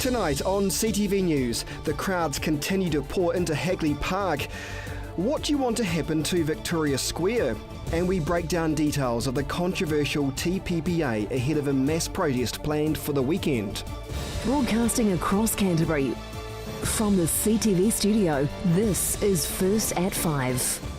Tonight on CTV News, the crowds continue to pour into Hagley Park. What do you want to happen to Victoria Square? And we break down details of the controversial TPPA ahead of a mass protest planned for the weekend. Broadcasting across Canterbury, from the CTV studio, this is First at 5.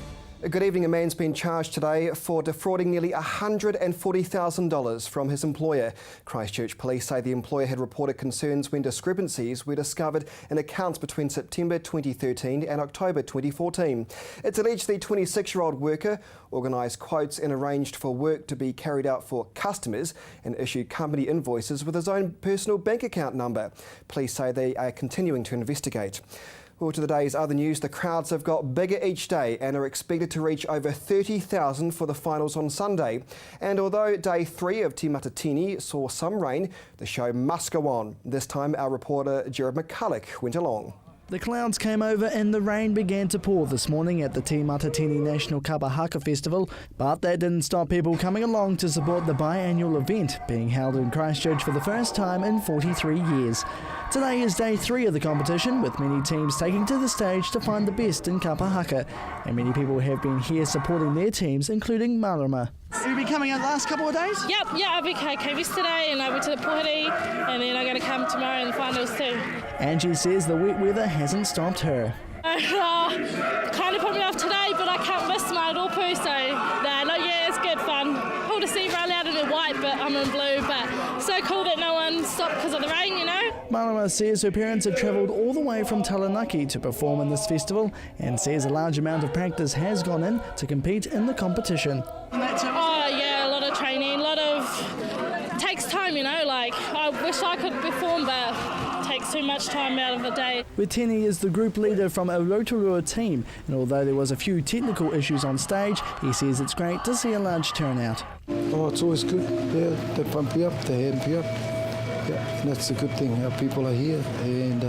Good evening. A man's been charged today for defrauding nearly $140,000 from his employer. Christchurch police say the employer had reported concerns when discrepancies were discovered in accounts between September 2013 and October 2014. It's alleged the 26-year-old worker organised quotes and arranged for work to be carried out for customers and issued company invoices with his own personal bank account number. Police say they are continuing to investigate. Well, to the day's other news, the crowds have got bigger each day and are expected to reach over 30,000 for the finals on Sunday. And although day 3 of Te Matatini saw some rain, the show must go on. This time our reporter Jared McCulloch went along. The clouds came over and the rain began to pour this morning at the Te Matatini National Kapa Haka Festival, but that didn't stop people coming along to support the biannual event being held in Christchurch for the first time in 43 years. Today is day 3 of the competition, with many teams taking to the stage to find the best in Kapa Haka, and many people have been here supporting their teams, including Marama. Have you been coming out the last couple of days? I came yesterday and I went to the Pohiri, and then I'm going to come tomorrow in the finals too. Angie says the wet weather hasn't stopped her. Kind of put me off today, but I can't miss my Ropu, so it's good fun. Cool to see everyone out in their white, but I'm in blue, but so cool that no one stopped because of the rain, you know. Marama says her parents have travelled all the way from Taranaki to perform in this festival and says a large amount of practice has gone in to compete in the competition. A lot of training, it takes time, I wish I could perform, but it takes too much time out of the day. Wetini is the group leader from a Rotorua team, and although there was a few technical issues on stage, he says it's great to see a large turnout. Oh, it's always good. Yeah, they pump you up, they amp you up. Yeah, and that's the good thing, our people are here, and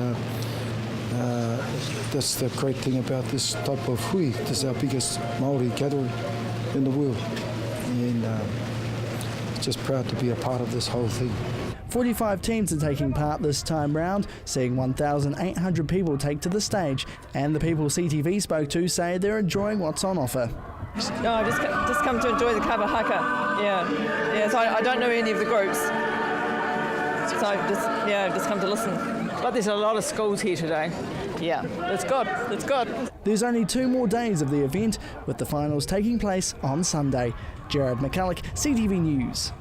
that's the great thing about this type of hui. This is our biggest Māori gathering in the world, and just proud to be a part of this whole thing. 45 teams are taking part this time round, seeing 1,800 people take to the stage, and the people CTV spoke to say they're enjoying what's on offer. No, I just come to enjoy the Kapa Haka. Yeah. So I don't know any of the groups, so I've just come to listen. But there's a lot of schools here today. Yeah, it's good. There's only 2 more days of the event, with the finals taking place on Sunday. Jared McCulloch, CTV News.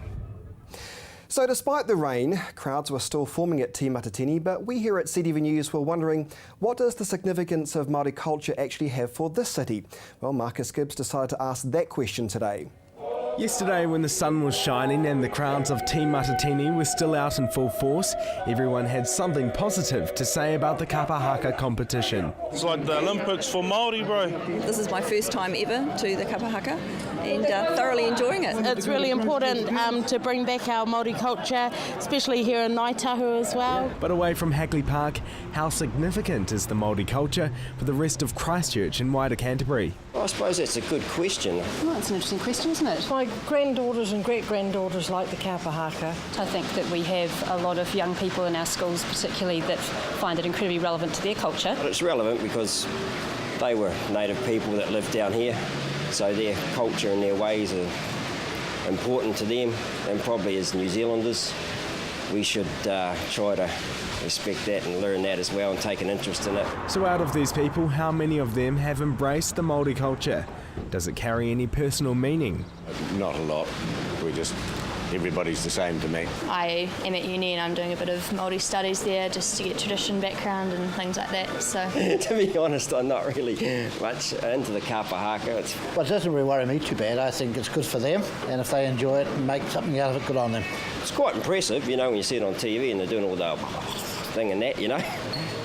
So despite the rain, crowds were still forming at Te Matatini, but we here at CTV News were wondering, what does the significance of Māori culture actually have for this city? Well, Marcus Gibbs decided to ask that question today. Yesterday, when the sun was shining and the crowds of Te Matatini were still out in full force, everyone had something positive to say about the Kapa Haka competition. It's like the Olympics for Māori, bro. This is my first time ever to the Kapa Haka, and thoroughly enjoying it. It's really important to bring back our Māori culture, especially here in Ngaitahu as well. But away from Hagley Park, how significant is the Māori culture for the rest of Christchurch and wider Canterbury? Well, I suppose that's a good question. Well, it's an interesting question, isn't it? My granddaughters and great-granddaughters like the Kapa Haka. I think that we have a lot of young people in our schools particularly that find it incredibly relevant to their culture. Well, it's relevant because they were native people that lived down here, so their culture and their ways are important to them, and probably as New Zealanders we should try to respect that and learn that as well and take an interest in it. So out of these people, how many of them have embraced the Māori culture? Does it carry any personal meaning? Not a lot. Everybody's the same to me. I am at uni and I'm doing a bit of Māori studies there just to get tradition background and things like that. So to be honest, I'm not really much into the Kapa Haka. Well, it doesn't really worry me too bad. I think it's good for them, and if they enjoy it and make something out of it, good on them. It's quite impressive, when you see it on TV and they're doing all the thing and that,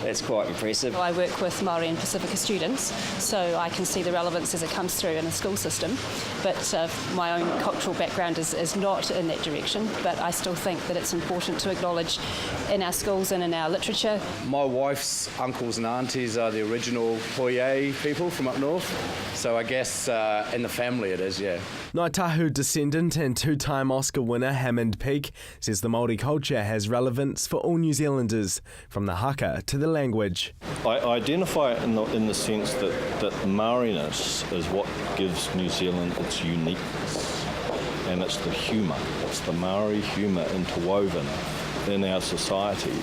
That's quite impressive. I work with Māori and Pacifica students, so I can see the relevance as it comes through in the school system. But my own cultural background is not in that direction, but I still think that it's important to acknowledge in our schools and in our literature. My wife's uncles and aunties are the original Poye people from up north, so I guess in the family it is, yeah. Ngaitahu descendant and two-time Oscar winner Hammond Peake says the Māori culture has relevance for all New Zealanders. languages, from the haka to the language. I identify it in the sense that Maoriness is what gives New Zealand its uniqueness, and it's the humour. It's the Maori humour interwoven in our society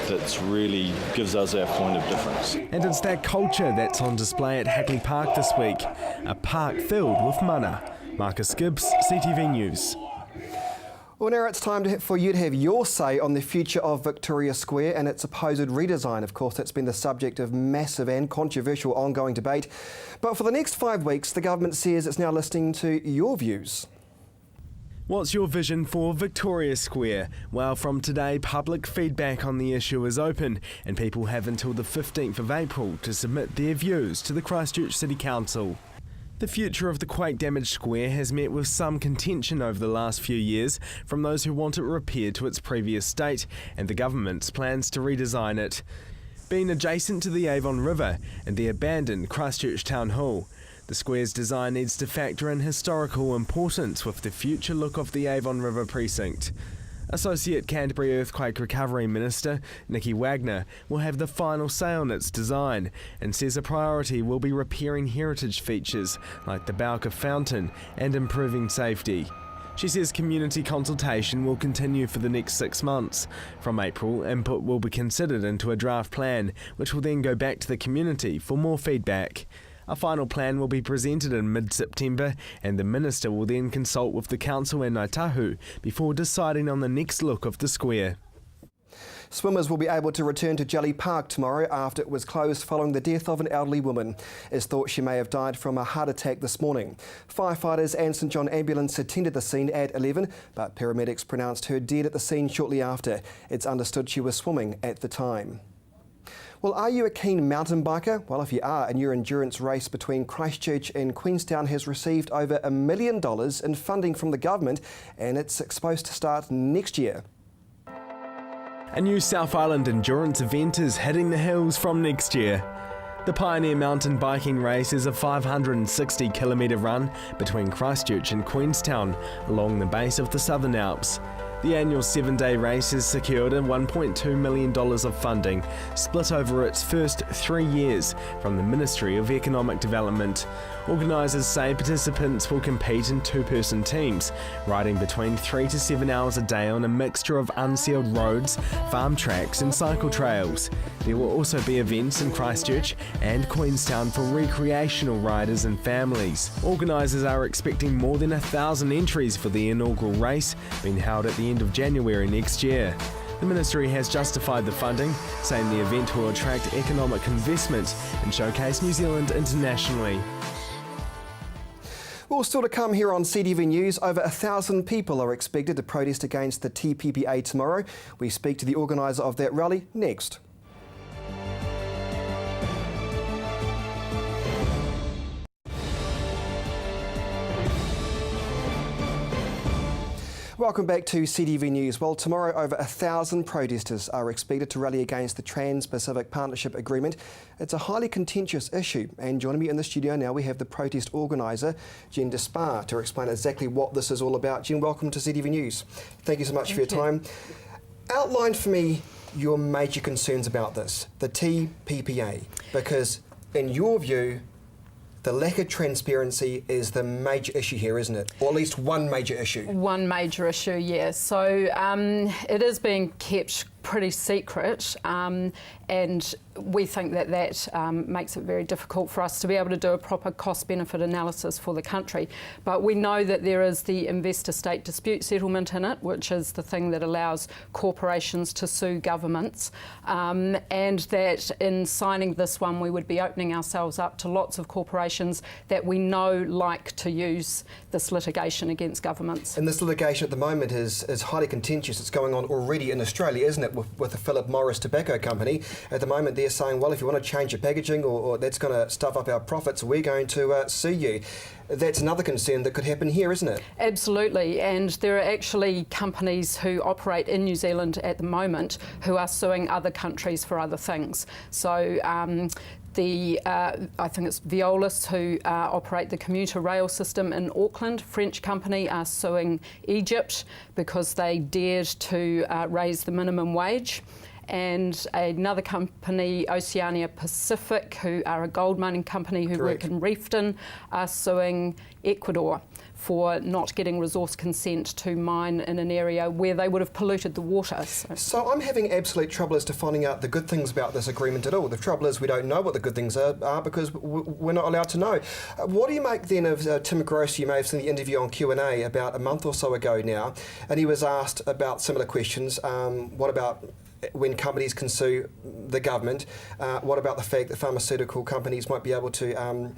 that really gives us our point of difference. And it's that culture that's on display at Hackley Park this week, a park filled with mana. Marcus Gibbs, CTV News. Well, now it's time for you to have your say on the future of Victoria Square and its supposed redesign. Of course, that's been the subject of massive and controversial ongoing debate. But for the next 5 weeks, the government says it's now listening to your views. What's your vision for Victoria Square? Well, from today, public feedback on the issue is open, and people have until the 15th of April to submit their views to the Christchurch City Council. The future of the quake-damaged square has met with some contention over the last few years from those who want it repaired to its previous state and the government's plans to redesign it. Being adjacent to the Avon River and the abandoned Christchurch Town Hall, the square's design needs to factor in historical importance with the future look of the Avon River precinct. Associate Canterbury Earthquake Recovery Minister Nikki Wagner will have the final say on its design and says a priority will be repairing heritage features like the Bowker Fountain and improving safety. She says community consultation will continue for the next 6 months. From April, input will be considered into a draft plan, which will then go back to the community for more feedback. A final plan will be presented in mid-September, and the Minister will then consult with the Council and Ngāi Tahu before deciding on the next look of the square. Swimmers will be able to return to Jelly Park tomorrow after it was closed following the death of an elderly woman. It's thought she may have died from a heart attack this morning. Firefighters and St John Ambulance attended the scene at 11, but paramedics pronounced her dead at the scene shortly after. It's understood she was swimming at the time. Well, are you a keen mountain biker? Well, if you are, a new endurance race between Christchurch and Queenstown has received over $1 million in funding from the government, and it's supposed to start next year. A new South Island endurance event is hitting the hills from next year. The Pioneer Mountain Biking Race is a 560-kilometre run between Christchurch and Queenstown along the base of the Southern Alps. The annual 7-day race has secured $1.2 million of funding, split over its first 3 years from the Ministry of Economic Development. Organisers say participants will compete in two-person teams, riding between 3 to 7 hours a day on a mixture of unsealed roads, farm tracks and cycle trails. There will also be events in Christchurch and Queenstown for recreational riders and families. Organisers are expecting more than 1,000 entries for the inaugural race, being held at the end of January next year. The Ministry has justified the funding, saying the event will attract economic investment and showcase New Zealand internationally. Well, still to come here on CTV News, over 1,000 people are expected to protest against the TPPA tomorrow. We speak to the organiser of that rally next. Welcome back to CTV News. Well, tomorrow over 1,000 protesters are expected to rally against the Trans-Pacific Partnership Agreement. It's a highly contentious issue, and joining me in the studio now we have the protest organiser, Jen Despar, to explain exactly what this is all about. Jen, welcome to CTV News. Thank you so much for your time. Outline for me your major concerns about this, the TPPA, because in your view, the lack of transparency is the major issue here, isn't it? Or at least one major issue. One major issue, yeah. So it is being kept pretty secret, and we think that makes it very difficult for us to be able to do a proper cost-benefit analysis for the country. But we know that there is the investor-state dispute settlement in it, which is the thing that allows corporations to sue governments, and that in signing this one we would be opening ourselves up to lots of corporations that we know like to use this litigation against governments. And this litigation at the moment is highly contentious. It's going on already in Australia, isn't it, with the Philip Morris Tobacco Company. At the moment they're saying, well, if you want to change your packaging or that's going to stuff up our profits, we're going to sue you. That's another concern that could happen here, isn't it? Absolutely, and there are actually companies who operate in New Zealand at the moment who are suing other countries for other things. So I think it's Veolis who operate the commuter rail system in Auckland. French company are suing Egypt because they dared to raise the minimum wage. and another company, Oceania Pacific, who are a gold mining company who work in Reefton, are suing Ecuador for not getting resource consent to mine in an area where they would have polluted the water. So I'm having absolute trouble as to finding out the good things about this agreement at all. The trouble is we don't know what the good things are because we're not allowed to know. What do you make then of Tim Gross? You may have seen the interview on Q&A about a month or so ago now, and he was asked about similar questions. What about when companies can sue the government? What about the fact that pharmaceutical companies might be able to,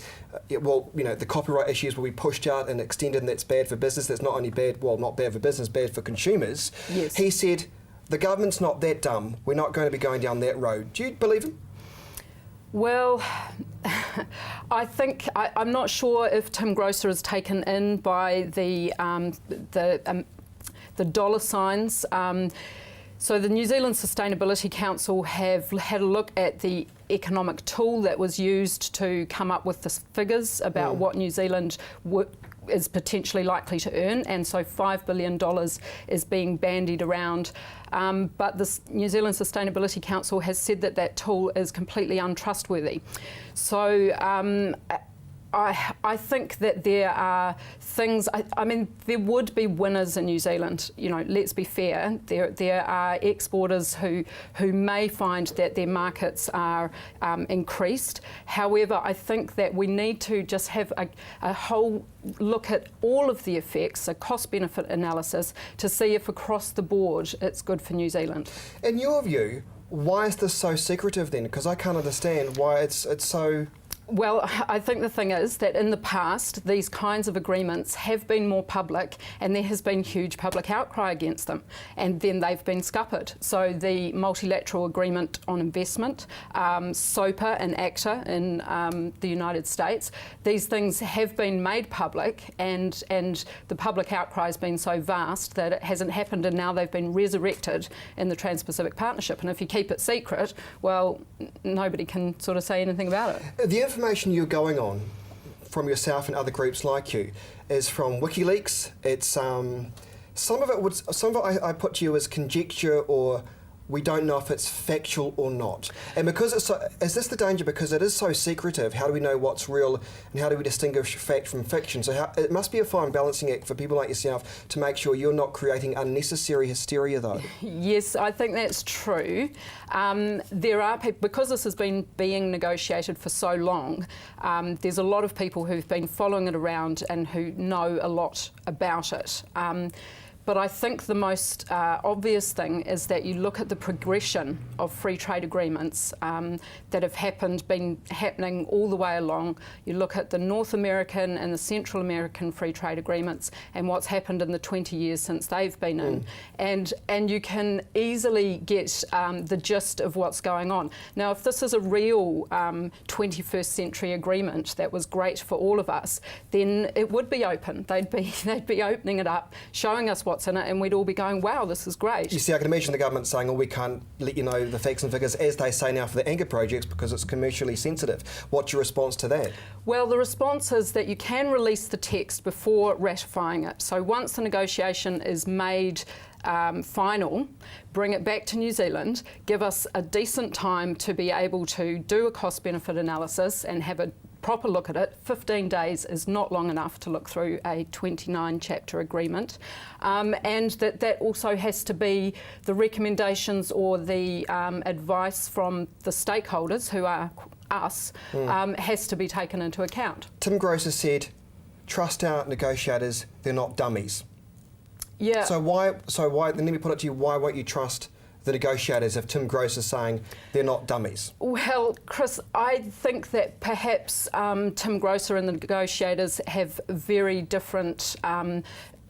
the copyright issues will be pushed out and extended, and that's bad for business. That's not only bad, not bad for business, bad for consumers. Yes. He said, the government's not that dumb. We're not going to be going down that road. Do you believe him? Well, I think I'm not sure if Tim Grosser is taken in by the dollar signs. So the New Zealand Sustainability Council have had a look at the economic tool that was used to come up with the figures about what New Zealand is potentially likely to earn, and so $5 billion is being bandied around. But the New Zealand Sustainability Council has said that that tool is completely untrustworthy. So I think that there are things, I mean, there would be winners in New Zealand, let's be fair. There are exporters who may find that their markets are increased. However, I think that we need to just have a whole look at all of the effects, a cost-benefit analysis, to see if across the board it's good for New Zealand. In your view, why is this so secretive then? Because I can't understand why it's so... Well, I think the thing is that in the past, these kinds of agreements have been more public, and there has been huge public outcry against them, and then they've been scuppered. So the multilateral agreement on investment, SOPA and ACTA in the United States, these things have been made public, and the public outcry has been so vast that it hasn't happened, and now they've been resurrected in the Trans-Pacific Partnership. And if you keep it secret, well, nobody can sort of say anything about it. The information you're going on from yourself and other groups like you is from WikiLeaks. It's some of it I put to you as conjecture, or we don't know if it's factual or not. And because it's so, is this the danger? Because it is so secretive, how do we know what's real and how do we distinguish fact from fiction? So it must be a fine balancing act for people like yourself to make sure you're not creating unnecessary hysteria, though. Yes, I think that's true. There are people, because this has been being negotiated for so long, there's a lot of people who've been following it around and who know a lot about it. But I think the most obvious thing is that you look at the progression of free trade agreements that have been happening all the way along. You look at the North American and the Central American free trade agreements and what's happened in the 20 years since they've been in. And you can easily get the gist of what's going on. Now, if this is a real 21st century agreement that was great for all of us, then it would be open. They'd be opening it up, showing us what's in it, and we'd all be going, wow, this is great. You see, I can imagine the government saying, oh, we can't let you know the facts and figures, as they say now for the anchor projects, because it's commercially sensitive. What's your response to that? Well, the response is that you can release the text before ratifying it. So once the negotiation is made final, bring it back to New Zealand, give us a decent time to be able to do a cost-benefit analysis and have a proper look at it. 15 days is not long enough to look through a 29-chapter agreement. And that also has to be the recommendations or the advice from the stakeholders, who are us, has to be taken into account. Tim Gross has said, trust our negotiators, they're not dummies. Yeah. So why, then let me put it to you, why won't you trust the negotiators if Tim Gross is saying they're not dummies? Well, Chris, I think that perhaps Tim Grosser and the negotiators have very different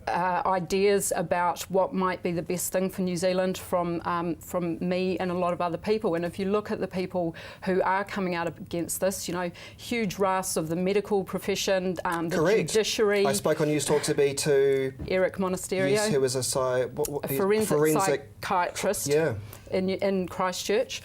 ideas about what might be the best thing for New Zealand from me and a lot of other people. And if you look at the people who are coming out against this, huge rasts of the medical profession, the judiciary. I spoke on News Talk to Eric Monasterio, yes, who was a forensic psychiatrist. Yeah. in Christchurch.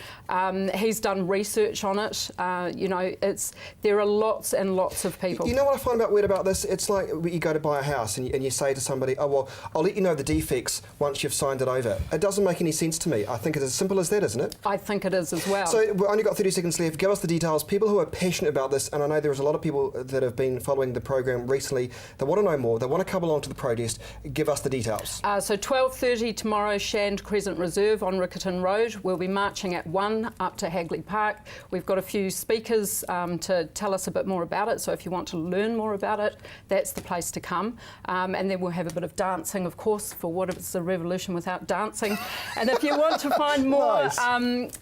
He's done research on it. There are lots and lots of people. You know what I find weird about this? It's like you go to buy a house and you say to somebody, oh, well, I'll let you know the defects once you've signed it over. It doesn't make any sense to me. I think it's as simple as that, isn't it? I think it is as well. So we've only got 30 seconds left. Give us the details. People who are passionate about this, and I know there's a lot of people that have been following the program recently, they want to know more, they want to come along to the protest. Give us the details. So 12:30 tomorrow, Shand Crescent Reserve on Riccarton Road. We'll be marching at 1 up to Hagley Park. We've got a few speakers to tell us a bit more about it, so if you want to learn more about it, that's the place to come. And then we'll have a bit of dancing, of course, for what is a revolution without dancing. And if you want to find more, nice.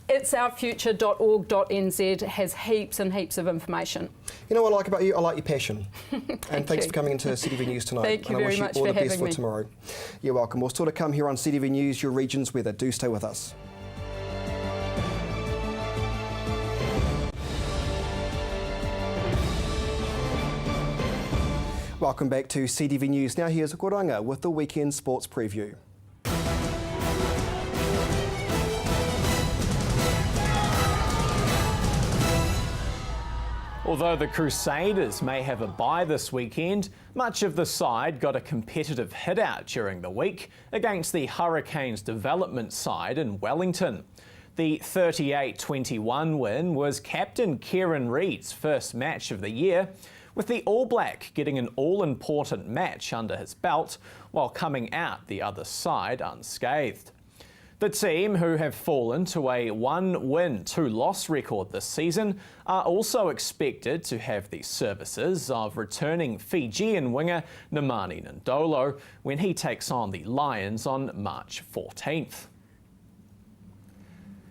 itsourfuture.org.nz has heaps and heaps of information. You know what I like about you? I like your passion. And thanks for coming into CTV News tonight. Thank you and I very wish much you all for the best having for me. tomorrow. You're welcome. We'll still to come here on CTV News, your region's weather. Do stay with us. Welcome back to CTV News. Now here's Koranga with the weekend sports preview. Although the Crusaders may have a bye this weekend, much of the side got a competitive hit-out during the week against the Hurricanes development side in Wellington. The 38-21 win was captain Kieran Reid's first match of the year, with the All Black getting an all-important match under his belt while coming out the other side unscathed. The team, who have fallen to a 1-win, 2-loss record this season, are also expected to have the services of returning Fijian winger Nemani Ndolo when he takes on the Lions on March 14th.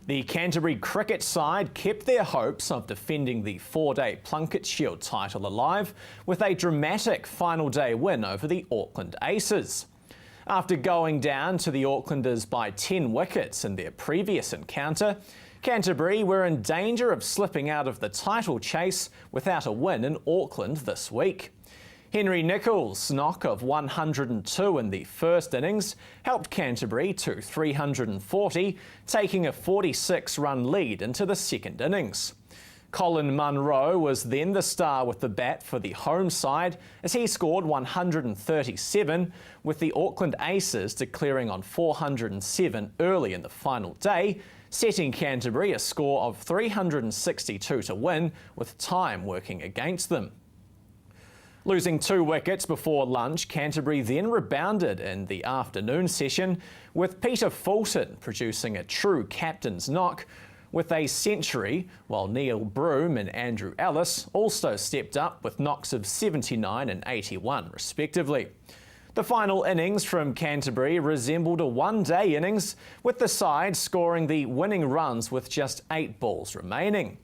The Canterbury cricket side kept their hopes of defending the 4-day Plunket Shield title alive with a dramatic final day win over the Auckland Aces. After going down to the Aucklanders by 10 wickets in their previous encounter, Canterbury were in danger of slipping out of the title chase without a win in Auckland this week. Henry Nicholls' knock of 102 in the first innings helped Canterbury to 340, taking a 46-run lead into the second innings. Colin Munro was then the star with the bat for the home side as he scored 137, with the Auckland Aces declaring on 407 early in the final day, setting Canterbury a score of 362 to win, with time working against them. Losing 2 wickets before lunch, Canterbury then rebounded in the afternoon session, with Peter Fulton producing a true captain's knock with a century, while Neil Broome and Andrew Ellis also stepped up with knocks of 79 and 81 respectively. The final innings from Canterbury resembled a one-day innings, with the side scoring the winning runs with just 8 balls remaining.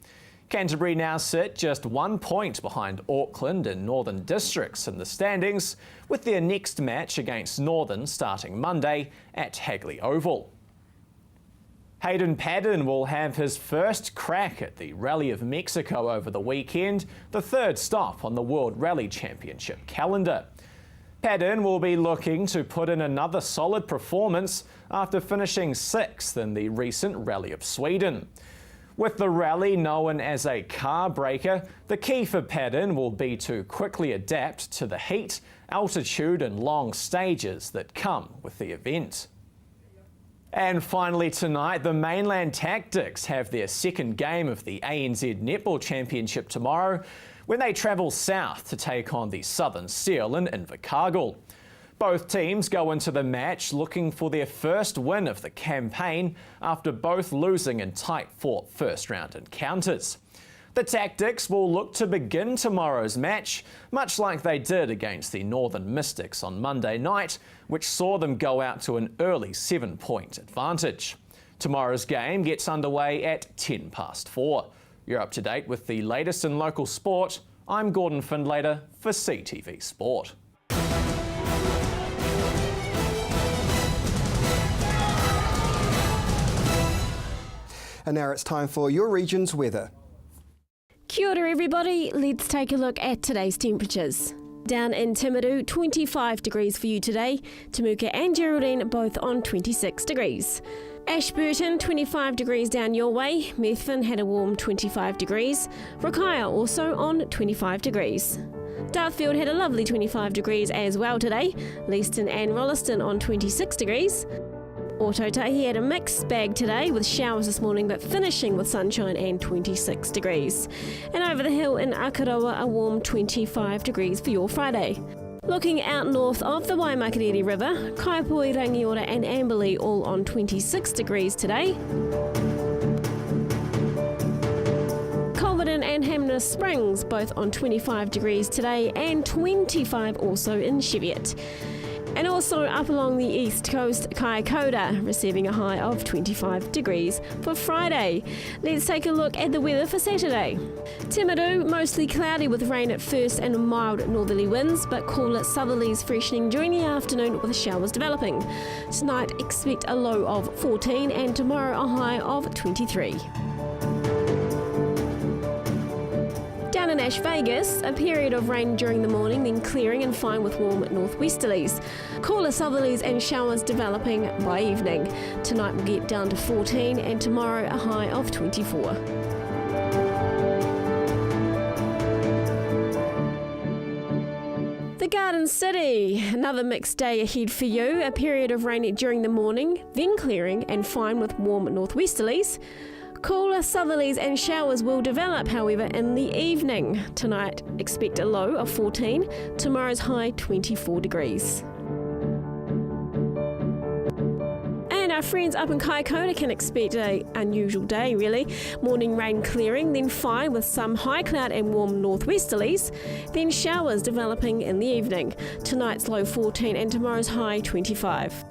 Canterbury now sit just 1 point behind Auckland and Northern Districts in the standings, with their next match against Northern starting Monday at Hagley Oval. Hayden Paddon will have his first crack at the Rally of Mexico over the weekend, the third stop on the World Rally Championship calendar. Paddon will be looking to put in another solid performance after finishing 6th in the recent Rally of Sweden. With the rally known as a car breaker, the key for Paddon will be to quickly adapt to the heat, altitude and long stages that come with the event. And finally tonight, the Mainland Tactics have their second game of the ANZ Netball Championship tomorrow when they travel south to take on the Southern Steel in Invercargill. Both teams go into the match looking for their first win of the campaign after both losing in tight-fought first-round encounters. The Tactics will look to begin tomorrow's match, much like they did against the Northern Mystics on Monday night, which saw them go out to an early 7-point advantage. Tomorrow's game gets underway at 4:10. You're up to date with the latest in local sport. I'm Gordon Findlater for CTV Sport. And now it's time for your region's weather. Kia ora everybody, let's take a look at today's temperatures. Down in Timaru, 25 degrees for you today. Temuka and Geraldine both on 26 degrees. Ashburton, 25 degrees down your way. Methven had a warm 25 degrees. Rakaia also on 25 degrees. Dartfield had a lovely 25 degrees as well today. Leeston and Rolleston on 26 degrees. Ōtautahi had a mixed bag today with showers this morning but finishing with sunshine and 26 degrees. And over the hill in Akaroa, a warm 25 degrees for your Friday. Looking out north of the Waimakariri River, Kaipoi, Rangiora and Amberley all on 26 degrees today. Culverden and Hamner Springs both on 25 degrees today and 25 also in Cheviot. And also up along the east coast, Kaikoura receiving a high of 25 degrees for Friday. Let's take a look at the weather for Saturday. Timaru, mostly cloudy with rain at first and mild northerly winds, but cooler southerlies freshening during the afternoon with showers developing. Tonight expect a low of 14 and tomorrow a high of 23. Down in Ash Vegas, a period of rain during the morning, then clearing and fine with warm northwesterlies. Cooler southerlies and showers developing by evening. Tonight will get down to 14 and tomorrow a high of 24. The Garden City, another mixed day ahead for you. A period of rain during the morning, then clearing and fine with warm northwesterlies. Cooler southerlies and showers will develop, however, in the evening. Tonight, expect a low of 14, tomorrow's high 24 degrees. And our friends up in Kaikoura can expect an unusual day, really. Morning rain clearing, then fine with some high cloud and warm northwesterlies, then showers developing in the evening. Tonight's low 14 and tomorrow's high 25.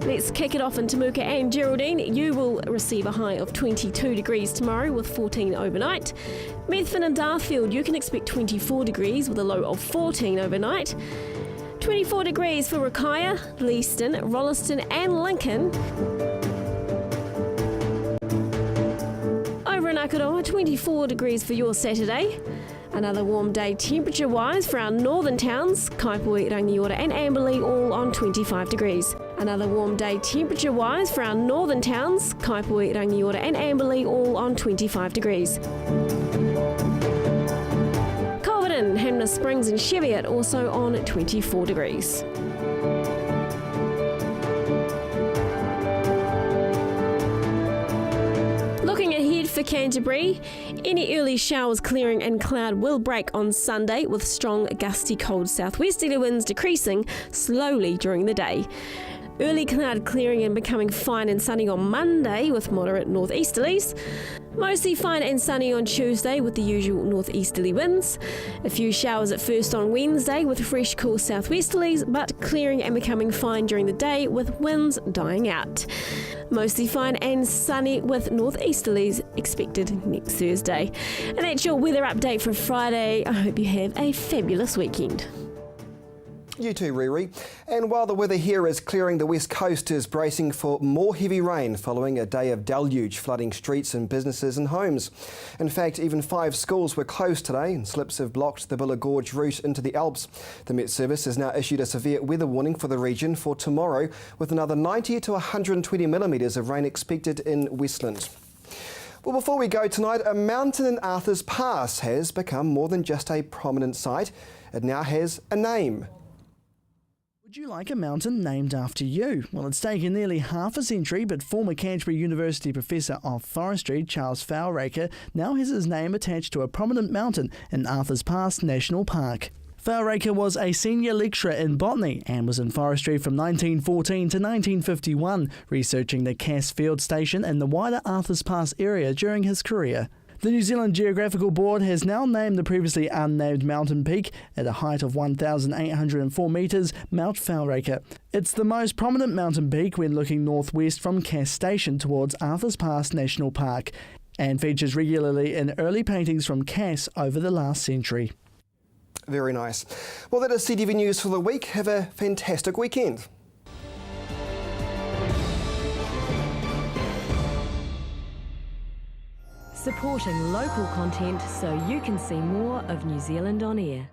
Let's kick it off in Temuka and Geraldine. You will receive a high of 22 degrees tomorrow with 14 overnight. Methven and Dartfield, you can expect 24 degrees with a low of 14 overnight. 24 degrees for Rakaia, Leeston, Rolleston and Lincoln. Over in Akaroa, 24 degrees for your Saturday. Another warm day temperature-wise for our northern towns, Kaipoi, Rangiora and Amberley all on 25 degrees. Another warm day temperature-wise for our northern towns, Kaipoi, Rangiora and Amberley all on 25 degrees. Culverden, Hamner Springs and Cheviot also on 24 degrees. Looking ahead for Canterbury, any early showers clearing and cloud will break on Sunday with strong gusty cold southwesterly winds decreasing slowly during the day. Early cloud clearing and becoming fine and sunny on Monday with moderate northeasterlies. Mostly fine and sunny on Tuesday with the usual northeasterly winds. A few showers at first on Wednesday with fresh cool southwesterlies, but clearing and becoming fine during the day with winds dying out. Mostly fine and sunny with northeasterlies expected next Thursday. And that's your weather update for Friday. I hope you have a fabulous weekend. You too, Riri. And while the weather here is clearing, the west coast is bracing for more heavy rain following a day of deluge flooding streets and businesses and homes. In fact, even 5 schools were closed today and slips have blocked the Billa Gorge route into the Alps. The Met Service has now issued a severe weather warning for the region for tomorrow, with another 90 to 120 millimetres of rain expected in Westland. Well, before we go tonight, a mountain in Arthur's Pass has become more than just a prominent site. It now has a name. Would you like a mountain named after you? Well, it's taken nearly half a century, but former Canterbury University Professor of Forestry, Charles Faulraker, now has his name attached to a prominent mountain in Arthur's Pass National Park. Faulraker was a senior lecturer in botany and was in forestry from 1914 to 1951, researching the Cass Field Station in the wider Arthur's Pass area during his career. The New Zealand Geographical Board has now named the previously unnamed mountain peak at a height of 1,804 metres, Mount Faulraker. It's the most prominent mountain peak when looking northwest from Cass Station towards Arthur's Pass National Park, and features regularly in early paintings from Cass over the last century. Very nice. Well, that is CTV News for the week. Have a fantastic weekend. Supporting local content so you can see more of New Zealand on air.